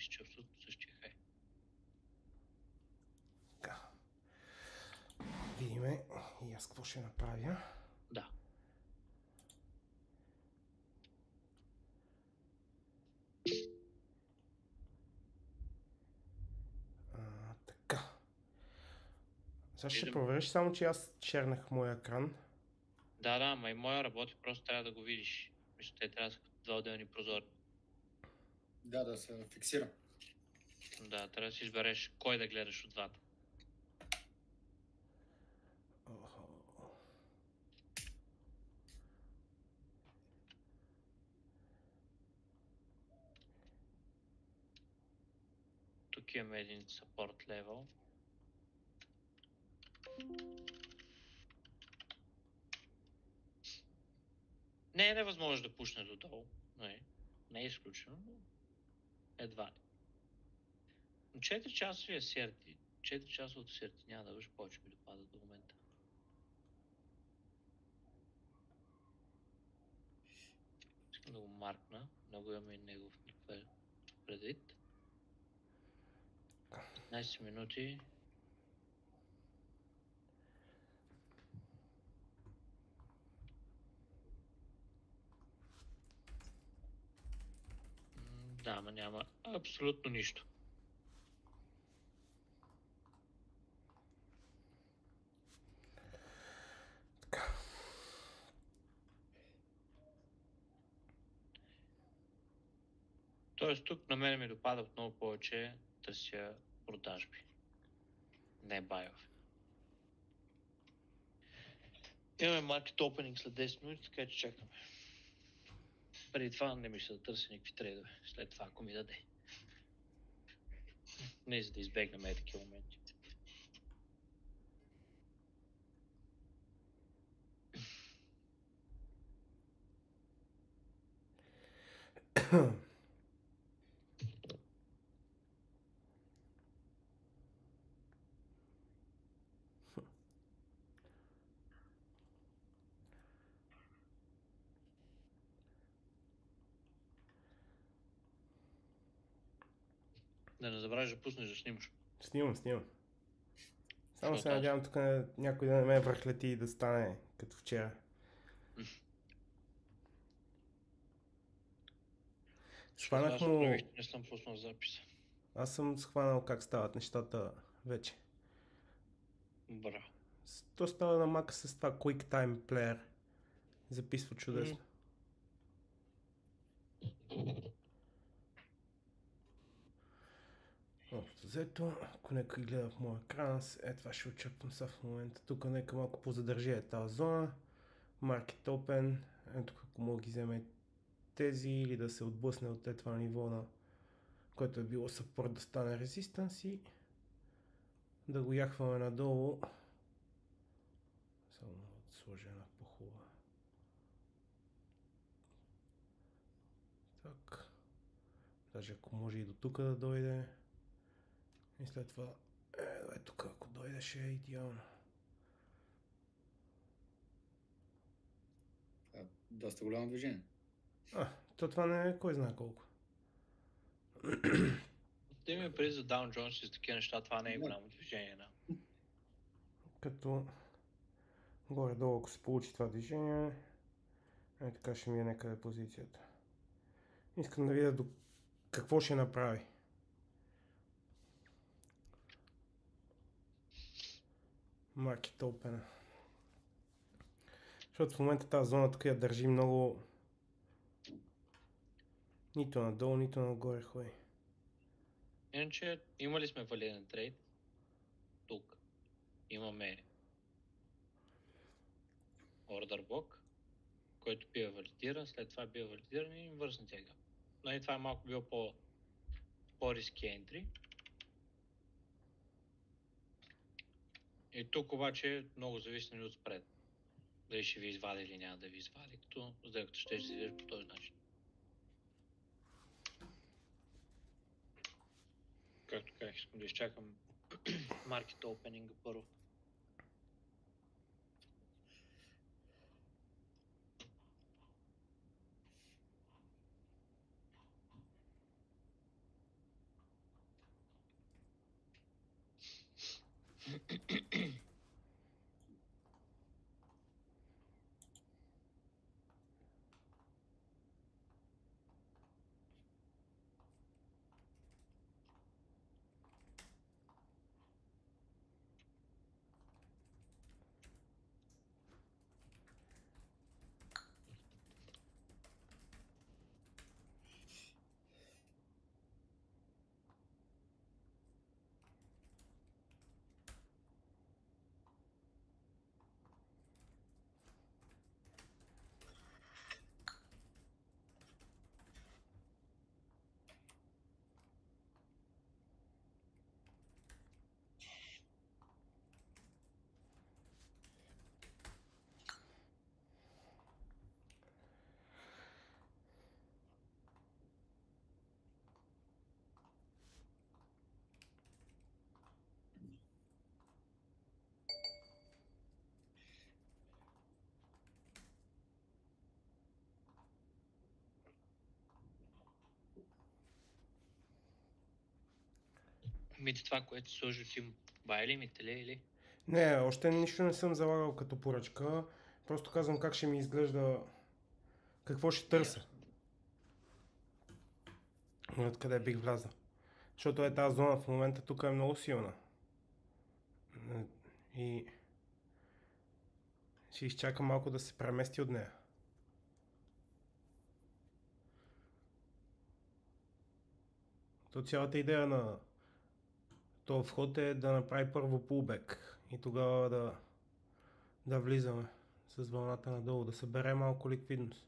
мисля, че е абсолютно същия хай. Така. Видиме и аз какво ще направя. Да. Така. Сега ще Виждам. провериш само, че аз чернах моя екран. Да, ма и моя работи, просто трябва да го видиш. Мисля, те трябва да са два отделни прозори. Да се фиксира. Да, трябва да си избереш кой да гледаш от двата. Тук имаме един support level. Не е невъзможно да пушне додолу. Не е изключено, но едва ли. Но 4-часовия серти, 4-часовото серти няма да върши повече ми допада до момента. Искам да го маркна, много имаме и негов предвид. 15 минути. Да, ма няма абсолютно нищо. Така. Тоест тук на мен ми допадат много повече търся продажби. Не байове. Имаме маркет опенинг след 10 минути, така че чакаме. Преди това не мисля да търся никакви трейдове. След това, ако ми даде. Не за да избегнем такива моменти. Да не забравяш да пуснеш да снимаш. Снимам. Само се надявам тук някой да не ме върхлети и да стане като вчера. Схванах му... Не съм пуснал записа. Аз съм схванал как стават нещата вече. Браво. То става на Mac с това QuickTime Player. Записва чудесно. Общо взето, ако някой гледа в моя екран, това ще очаквам сега в момента. Тук нека малко позадържи тази зона. Market Open. Ето ако мога ги вземе тези или да се отблъсне от това ниво, на което е било support да стане Resistance и да го яхваме надолу. Само да сложа една по-хубава. Так. Даже ако може и до тук да дойде. И след това, тук ако дойде ще е идеално. Доста голямо движение. То това не е кой знае колко. Те ми преди за Dow Jones и за такива неща, това не е голямо движение. Като горе-долу, ако се получи това движение, така ще ми е някъде позицията. Искам да видя до какво ще направи. Market Open. Защото в момента тази зона тук я държи много нито надолу, нито нагоре ходи. Иначе имали сме валиден трейд. Тук имаме order block, който бива валидиран, след това бива валидиран и върсна тяга. Но и това е малко било по-риски ентри. И тук обаче много зависи от спред. Дали ще ви извади или няма да ви извади, като сделката ще се движи по този начин. Както казах, искам да изчакам маркет опенинга първо. Мите това, което сложи ти бай лимите ли или? Не, още нищо не съм залагал като поръчка. Просто казвам как ще ми изглежда, какво ще търся. И откъде бих влязал. Защото тази зона в момента тук е много силна. И ще изчакам малко да се премести от нея. То цялата идея на този вход е да направи първо пулбек и тогава да влизаме с вълната надолу, да събере малко ликвидност.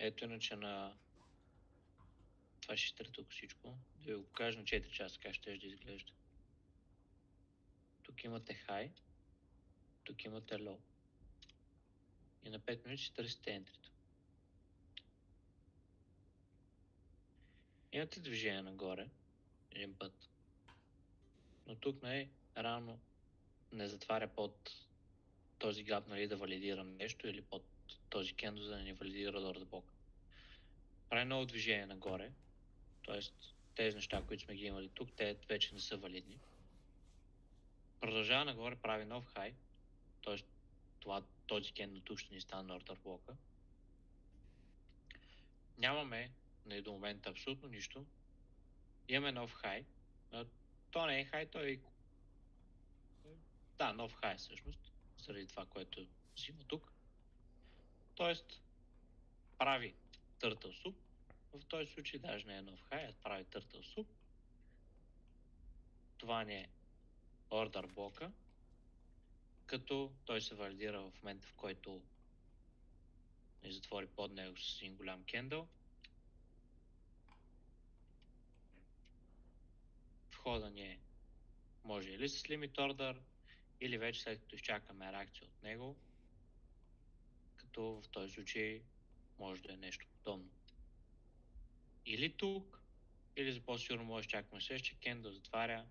Ето иначе на... Това ще изтра тук всичко. Да ви го кажа на 4 часа как ще да изглежда. тук имате high, тук имате low. И на 5 минути си търсите ентрито. Имате движение нагоре, един път. Но тук рано не затваря под този гап, нали, да валидирам нещо или под този кендо, за да не валидира ордер блока. Прави ново движение нагоре, т.е. тези неща, които сме ги имали тук, те вече не са валидни. Продължава нагоре, прави нов хай, т.е. този кендо тук ще ни стане ордер блока. Нямаме до момента абсолютно нищо. Имаме нов хай. То не е хай, той е... Да, нов хай всъщност, заради това, което взима тук. Тоест, прави turtle soup. В този случай даже не е нов хай, а прави turtle soup. Това ни е order блока, като той се валидира в момента, в който ни затвори под него с един голям кендъл. Входа ни е може или с limit order, или вече след като изчакаме реакция от него, като в този случай може да е нещо подобно. Или тук, или за по-сигурно може да чакаме следващия кендъл, затваря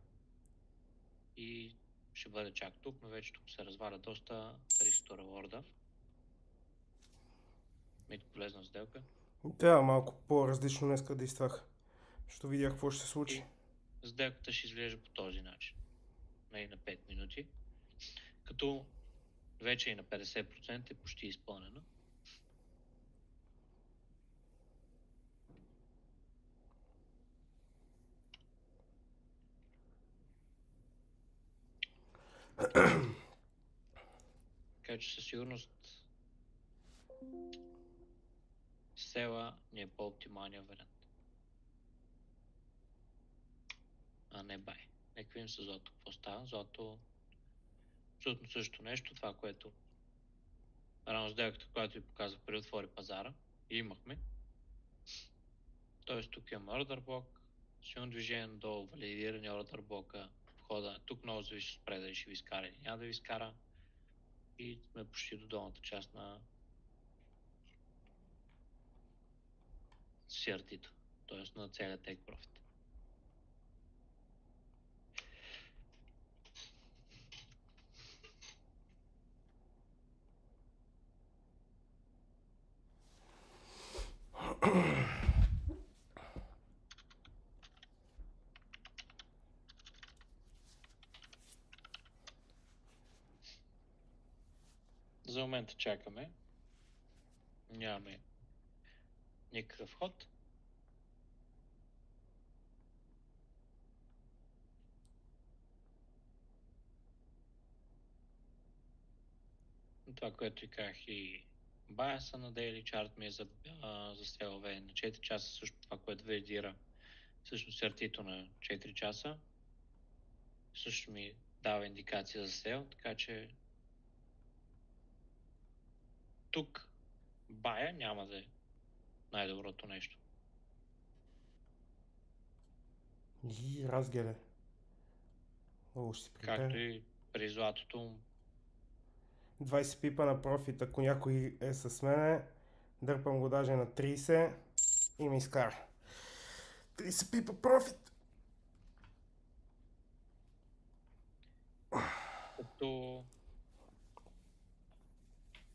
и ще бъде чак тук, но вече тук се разваля доста риск to reward. Митко, полезна сделка. Да, малко по-различно днеска действах, защото видях какво ще се случи. И сделката ще изглежда по този начин. На 5 минути. Като вече и на 50% е почти изпълнена. Така че със сигурност села ни е по-оптималният вариант. А не бай. Нека видим с злато какво става. Злато абсолютно също нещо. Това, което рано сделката, която ви показах, преди отвори пазара. И имахме. Тоест тук имаме ордер блок, силно движение надолу, валидиране ордер блока, входа. Тук много зависи от спреда, дали ще ви изкара или няма да ви изкара. И сме почти до долната част на CRT-то, т.е. на целият take profit. За момента чакаме. Нямаме никакъв ход. Това, което ви казах, и байаса на Daily Chart ми е за CLV на 4 часа, също това, което валидира всъщност CRT-то на 4 часа. Също ми дава индикация за сел, така че тук бая няма да е най-доброто нещо. И разгеле. Много ще си Както прибере. и при златото. 20 пипа на профит, ако някой е с мене, дърпам го даже на 30 и ми изкара. 30 пипа профит! Като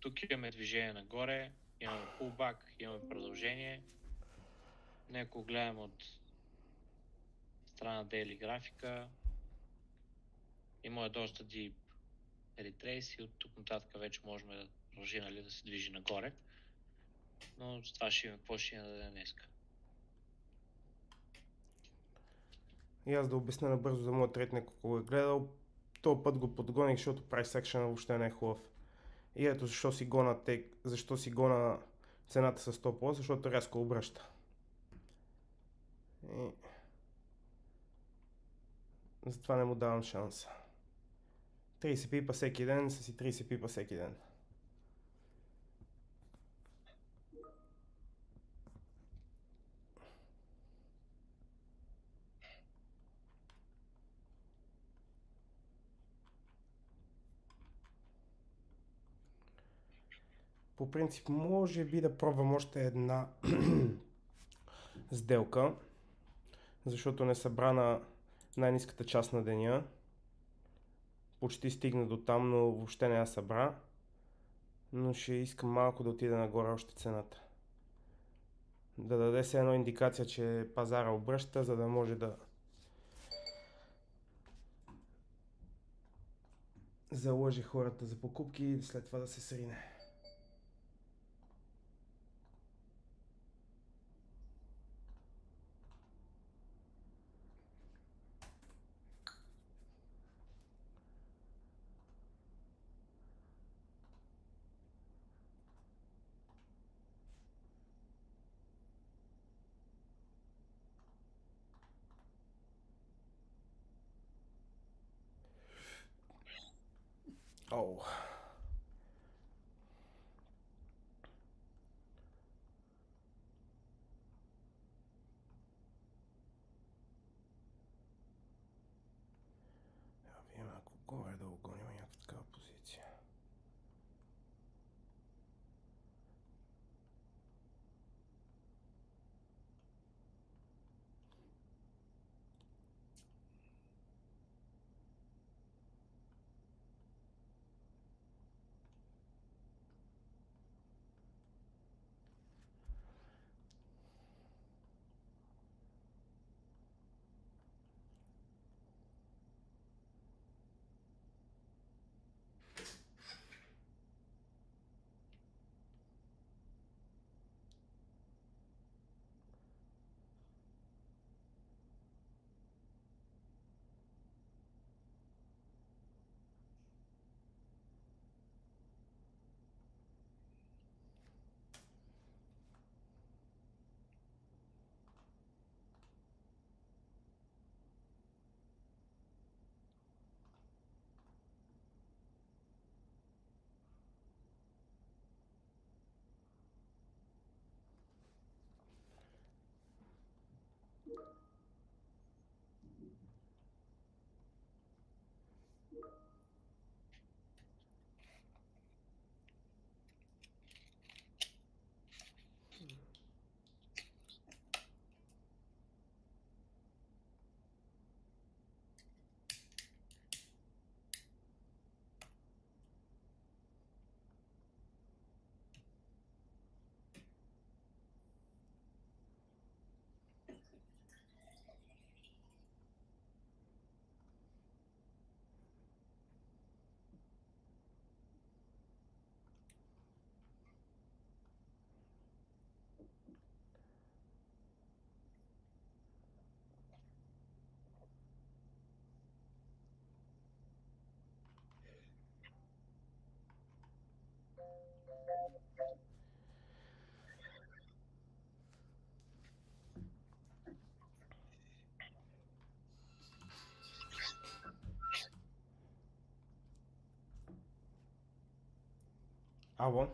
тук имаме движение нагоре, имаме pullback, имаме продължение. Ако гледам от страна на Daily графика, има доста deep retrace и от тук нататък вече можем да продължи, нали, да се движи нагоре. Но с това ще имаме какво ще ни даде днеска. И аз да обясня набързо за моят трейд, ако го е гледал. Този път го подгоних, защото price action въобще не е хубав. И ето защо си гона цената с стоп лос, защото рязко обръща. И... затова не му давам шанса. 30 пипа всеки ден, са си 30 пипа всеки ден. По принцип, може би да пробвам още една сделка, защото не събра на най-ниската част на деня. Почти стигна до там, но въобще не я събра. Но ще искам малко да отида нагоре още цената. Да даде се едно индикация, че пазара обръща, за да може да залъже хората за покупки и след това да се срине. Оу. Видим ако горе-долу гоним някаква такава позиция. Алло?